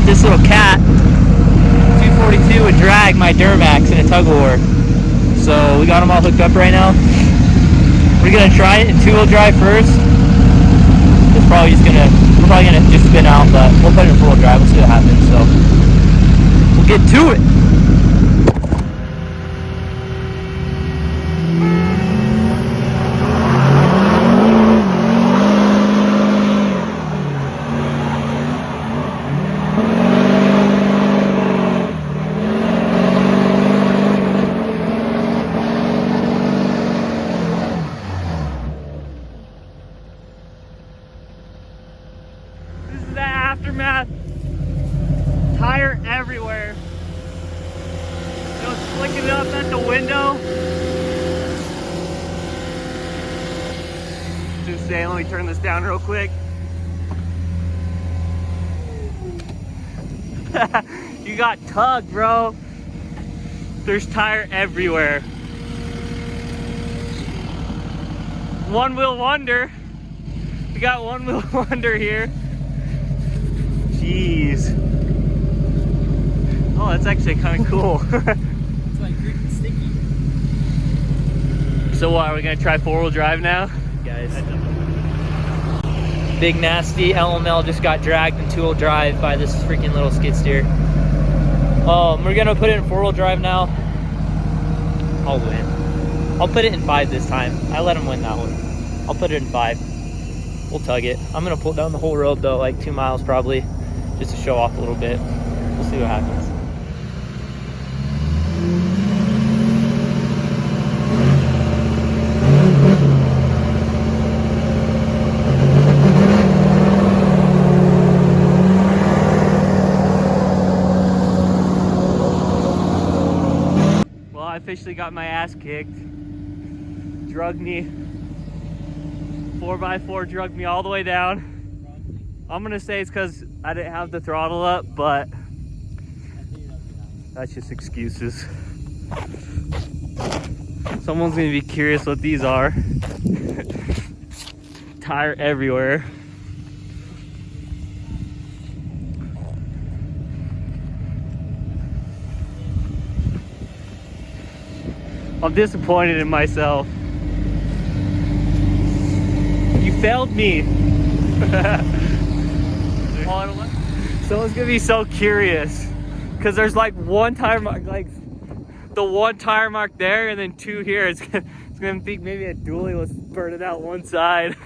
this little cat 242 would drag my Duramax in a tug of war. So we got them all hooked up right now. We're gonna try it in two-wheel drive first. We're probably gonna just spin out, but we'll put it in four-wheel drive. We'll see what happens. So we'll get to it. The aftermath. Tire everywhere. It was flicking up at the window. It's insane. Let me turn this down real quick. You got tugged, bro. There's tire everywhere. One wheel wonder. We got one wheel wonder here. Jeez. Oh, that's actually kind of cool. It's like freaking sticky. So what, are we gonna try four-wheel drive now? Guys. Big nasty LML just got dragged in two-wheel drive by this freaking little skid steer. We're gonna put it in four-wheel drive now. I'll win. I'll put it in 5 this time. I let him win that one. I'll put it in 5. We'll tug it. I'm gonna pull down the whole road though, like 2 miles probably, just to show off a little bit. We'll see what happens. Well, I officially got my ass kicked. Drugged me. 4x4 drugged me all the way down. I'm gonna say it's because I didn't have the throttle up, but that's just excuses. Someone's gonna be curious what these are. Tire everywhere. I'm disappointed in myself. You failed me. Someone's gonna be so curious because there's like one tire mark, like the one tire mark there, and then 2 here. It's gonna think maybe a dually was burning out one side.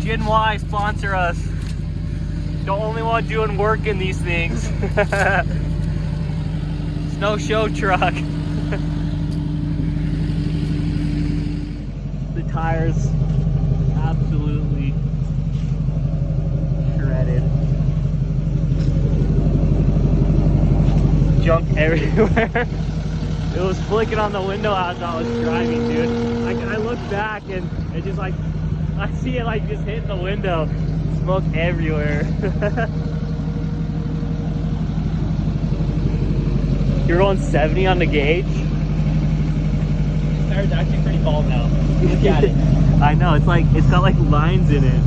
Gen Y, sponsor us. The only one doing work in these things. Snow show truck. The tires absolutely shredded. Junk everywhere. It was flicking on the window as I was driving, dude. I looked back and it just like, I see it like just hitting the window. Smoke everywhere. You're going 70 on the gauge? The tire's actually pretty bald now. Look at it. I know, it's got like lines in it.